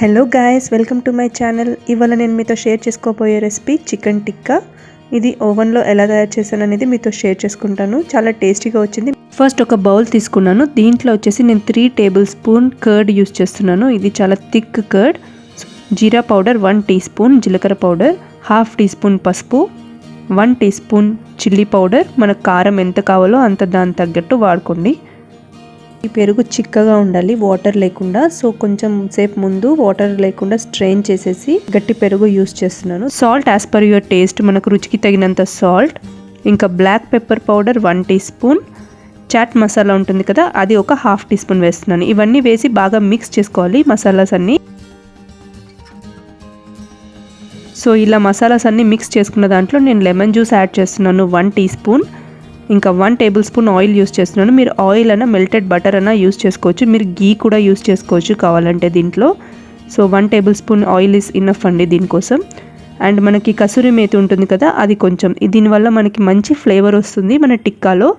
Hello guys, welcome to my channel. ఇవాళ నేను మీతో షేర్ చేసుకోబోయే రెసిపీ చికెన్ టిక్కా. ఇది ఓవెన్లో ఎలా తయారు చేశాను అనేది మీతో షేర్ చేసుకుంటాను. చాలా టేస్టీగా వచ్చింది. ఫస్ట్ ఒక బౌల్ తీసుకున్నాను. దీంట్లో వచ్చేసి నేను 3 టేబుల్ స్పూన్ కర్డ్ యూస్ చేస్తున్నాను. ఇది చాలా థిక్ కర్డ్. జీరా పౌడర్ 1 టీ స్పూన్, జీలకర్ర పౌడర్ 1/2 టీ స్పూన్, పసుపు 1 టీ స్పూన్, చిల్లీ పౌడర్. మనకు కారం ఎంత కావాలో అంత దాని తగ్గట్టు వాడుకోండి. ఈ పెరుగు చిక్కగా ఉండాలి, వాటర్ లేకుండా. సో కొంచెం సేపు ముందు వాటర్ లేకుండా స్ట్రెయిన్ చేసేసి గట్టి పెరుగు యూస్ చేస్తున్నాను. Salt as per your taste, మనకు రుచికి తగినంత సాల్ట్. ఇంకా black pepper powder 1 teaspoon, chaat masala ఉంటుంది కదా, అది ఒక 1/2 టీ స్పూన్ వేస్తున్నాను. ఇవన్నీ వేసి బాగా మిక్స్ చేసుకోవాలి మసాలాస్ అన్నీ. సో ఇలా మసాలాస్ అన్నీ మిక్స్ చేసుకున్న దాంట్లో నేను లెమన్ జ్యూస్ యాడ్ చేస్తున్నాను 1 టీ స్పూన్. ఇంకా 1 టేబుల్ స్పూన్ ఆయిల్ యూస్ చేస్తున్నాను. మీరు ఆయిల్ అయినా మెల్టెడ్ బటర్ అయినా యూస్ చేసుకోవచ్చు, మీరు గీ కూడా యూస్ చేసుకోవచ్చు కావాలంటే దీంట్లో. So 1 table spoon oil is enough అండి దీనికోసం. అండ్ మనకి కసూరి మేతి ఉంటుంది కదా, అది కొంచెం, దీనివల్ల మనకి మంచి ఫ్లేవర్ వస్తుంది మన టిక్కాలో.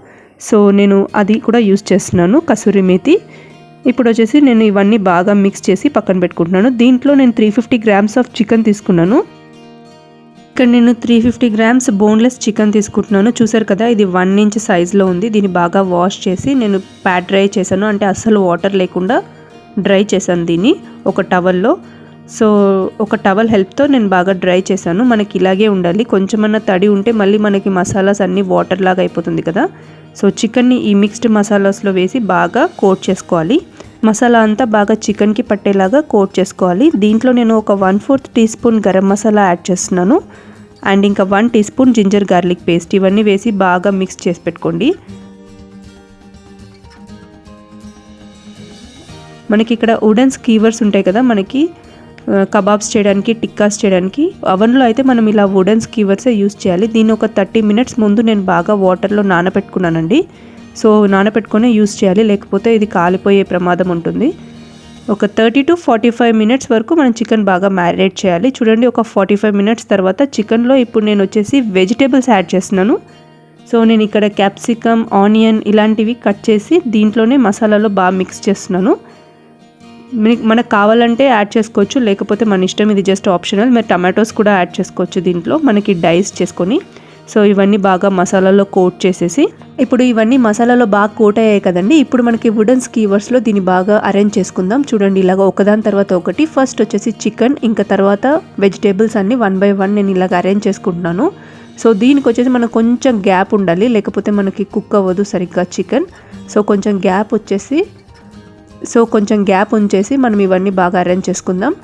సో నేను అది కూడా యూస్ చేస్తున్నాను, కసూరి మేతి. ఇప్పుడు వచ్చేసి నేను ఇవన్నీ బాగా మిక్స్ చేసి పక్కన పెట్టుకుంటున్నాను. దీంట్లో నేను 350 గ్రామ్స్ ఆఫ్ చికెన్ తీసుకున్నాను. ఇక్కడ నేను 350 గ్రామ్స్ బోన్లెస్ చికెన్ తీసుకుంటున్నాను. చూసారు కదా, ఇది 1 ఇంచ్ సైజులో ఉంది. దీన్ని బాగా వాష్ చేసి నేను ప్యాట్ డ్రై చేశాను, అంటే అస్సలు వాటర్ లేకుండా డ్రై చేశాను దీన్ని ఒక టవల్లో. సో ఒక టవల్ హెల్ప్తో నేను బాగా డ్రై చేశాను. మనకి ఇలాగే ఉండాలి, కొంచెమన్నా తడి ఉంటే మళ్ళీ మనకి మసాలాస్ అన్నీ వాటర్ లాగా అయిపోతుంది కదా. సో చికెన్ని ఈ మిక్స్డ్ మసాలాస్లో వేసి బాగా కోట్ చేసుకోవాలి. మసాలా అంతా బాగా చికెన్కి పట్టేలాగా కోట్ చేసుకోవాలి. దీంట్లో నేను ఒక 1/4 teaspoon garam masala add చేస్తున్నాను. అండ్ ఇంకా 1 teaspoon ginger garlic paste. ఇవన్నీ వేసి బాగా మిక్స్ చేసి పెట్టుకోండి. మనకి ఇక్కడ వుడెన్ స్కీవర్స్ ఉంటాయి కదా, మనకి కబాబ్స్ చేయడానికి, టిక్కాస్ చేయడానికి. అవన్లో అయితే మనం ఇలా వుడెన్ స్కీవర్సే యూస్ చేయాలి. దీన్ని ఒక 30 మినిట్స్ ముందు నేను బాగా వాటర్లో నానబెట్టుకున్నానండి. సో నానబెట్టుకొని యూస్ చేయాలి, లేకపోతే ఇది కాలిపోయే ప్రమాదం ఉంటుంది. ఒక 30 to 45 మినిట్స్ వరకు మనం చికెన్ బాగా మ్యారినేట్ చేయాలి. చూడండి, ఒక 45 మినిట్స్ తర్వాత చికెన్లో ఇప్పుడు నేను వచ్చేసి వెజిటేబుల్స్ యాడ్ చేస్తున్నాను. సో నేను ఇక్కడ క్యాప్సికమ్, ఆనియన్ ఇలాంటివి కట్ చేసి దీంట్లోనే మసాలాలో బాగా మిక్స్ చేస్తున్నాను. మనకు కావాలంటే యాడ్ చేసుకోవచ్చు, లేకపోతే మన ఇష్టం, ఇది జస్ట్ ఆప్షనల్. మీరు టమాటోస్ కూడా యాడ్ చేసుకోవచ్చు దీంట్లో, మనకి డైస్ చేసుకొని. సో ఇవన్నీ బాగా మసాలాలో కోట్ చేసేసి, ఇప్పుడు ఇవన్నీ మసాలాలో బాగా కోట్ అయ్యాయి కదండి. ఇప్పుడు మనకి వుడెన్ స్కీవర్స్లో దీన్ని బాగా అరేంజ్ చేసుకుందాం. చూడండి, ఇలాగ ఒకదాని తర్వాత ఒకటి. ఫస్ట్ వచ్చేసి చికెన్, ఇంకా తర్వాత వెజిటేబుల్స్ అన్నీ 1 by 1 నేను ఇలాగ అరేంజ్ చేసుకుంటున్నాను. సో దీనికి వచ్చేసి మనకు కొంచెం గ్యాప్ ఉండాలి, లేకపోతే మనకి కుక్ అవ్వదు సరిగ్గా చికెన్. సో కొంచెం గ్యాప్ ఉంచేసి మనం ఇవన్నీ బాగా అరేంజ్ చేసుకుందాం.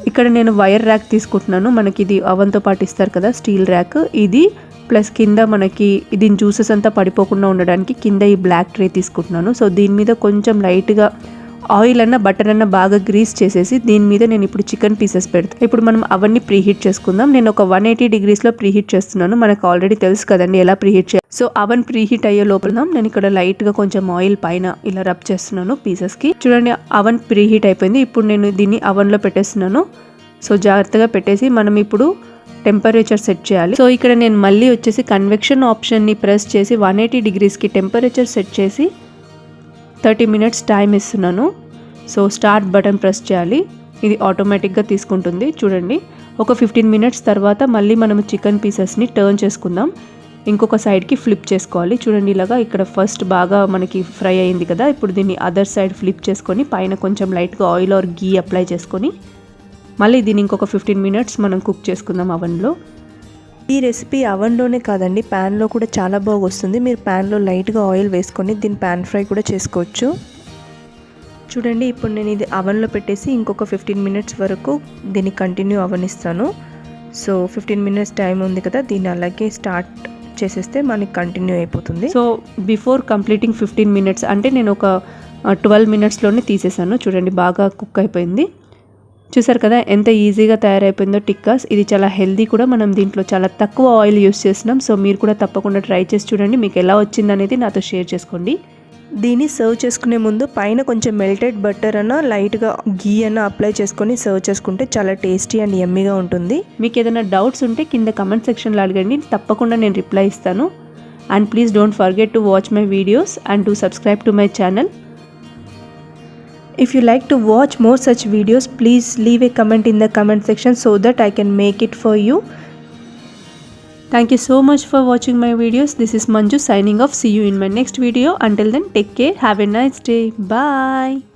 ఇక్కడ నేను వైర్ ర్యాక్ తీసుకుంటున్నాను. మనకి ఇది అవన్తో పాటు ఇస్తారు కదా, స్టీల్ ర్యాక్. ఇది ప్లస్ కింద మనకి దీని జ్యూసెస్ అంతా పడిపోకుండా ఉండడానికి కింద ఈ బ్లాక్ ట్రే తీసుకుంటున్నాను. సో దీని మీద కొంచెం లైట్గా ఆయిల్ అన్న బటర్ అన్న బాగా గ్రీస్ చేసేసి దీని మీద నేను ఇప్పుడు చికెన్ పీసెస్ పెడతాను. ఇప్పుడు మనం అవన్నీ ప్రీహీట్ చేసుకుందాం. నేను ఒక 180 డిగ్రీస్లో ప్రీహీట్ చేస్తున్నాను. మనకు ఆల్రెడీ తెలుసు కదండి ఎలా ప్రీహీట్ చేయాలి. సో అవన్ ప్రీహీట్ అయ్యే లోపల నేను ఇక్కడ లైట్గా కొంచెం ఆయిల్ పైన ఇలా రబ్ చేస్తున్నాను పీసెస్కి. చూడండి, అవన్ ప్రీహీట్ అయిపోయింది. ఇప్పుడు నేను దీన్ని అవన్లో పెట్టేస్తున్నాను. సో జాగ్రత్తగా పెట్టేసి మనం ఇప్పుడు టెంపరేచర్ సెట్ చేయాలి. సో ఇక్కడ నేను మళ్ళీ వచ్చేసి కన్వెక్షన్ ఆప్షన్ని ప్రెస్ చేసి 180 డిగ్రీస్కి టెంపరేచర్ సెట్ చేసి 30 మినిట్స్ టైం ఇస్తున్నాను. సో స్టార్ట్ బటన్ ప్రెస్ చేయాలి, ఇది ఆటోమేటిక్గా తీసుకుంటుంది. చూడండి, ఒక 15 మినిట్స్ తర్వాత మళ్ళీ మనము చికెన్ పీసెస్ని టర్న్ చేసుకుందాం. ఇంకొక సైడ్కి ఫ్లిప్ చేసుకోవాలి. చూడండి, ఇలాగా ఇక్కడ ఫస్ట్ బాగా మనకి ఫ్రై అయింది కదా. ఇప్పుడు దీన్ని అదర్ సైడ్ ఫ్లిప్ చేసుకొని పైన కొంచెం లైట్గా ఆయిల్ ఆర్ గీ అప్లై చేసుకొని మళ్ళీ దీన్ని ఇంకొక 15 మినిట్స్ మనం కుక్ చేసుకుందాం అవన్లో. ఈ రెసిపీ అవన్లోనే కాదండి, ప్యాన్లో కూడా చాలా బాగా వస్తుంది. మీరు ప్యాన్లో లైట్గా ఆయిల్ వేసుకొని దీన్ని ప్యాన్ ఫ్రై కూడా చేసుకోవచ్చు. చూడండి, ఇప్పుడు నేను ఇది అవన్లో పెట్టేసి ఇంకొక 15 మినిట్స్ వరకు దీన్ని కంటిన్యూ అవనిస్తాను. సో 15 మినిట్స్ టైం ఉంది కదా, దీన్ని అలాగే స్టార్ట్ చేసేస్తే మనకి కంటిన్యూ అయిపోతుంది. సో బిఫోర్ కంప్లీటింగ్ 15 మినిట్స్ అంటే నేను ఒక 12 మినిట్స్లోనే తీసేసాను. చూడండి, బాగా కుక్ అయిపోయింది. చూసారు కదా ఎంత ఈజీగా తయారైపోయిందో టిక్కాస్. ఇది చాలా హెల్దీ కూడా. మనం దీంట్లో చాలా తక్కువ ఆయిల్ యూస్ చేస్తున్నాం. సో మీరు కూడా తప్పకుండా ట్రై చేసి చూడండి, మీకు ఎలా వచ్చిందనేది నాతో షేర్ చేసుకోండి. దీన్ని సర్వ్ చేసుకునే ముందు పైన కొంచెం మెల్టెడ్ బటర్ అన్న లైట్గా గీ అన్న అప్లై చేసుకొని సర్వ్ చేసుకుంటే చాలా టేస్టీ అండ్ యమ్మీగా ఉంటుంది. మీకు ఏదైనా డౌట్స్ ఉంటే కింద కమెంట్ సెక్షన్లో అడగండి, తప్పకుండా నేను రిప్లై ఇస్తాను. and please don't forget to watch my videos and to subscribe to my channel. If you like to watch more such videos, please leave a comment in the comment section so that I can make it for you. Thank you so much for watching my videos. This is Manju signing off. See you in my next video. Until then, take care. Have a nice day. Bye.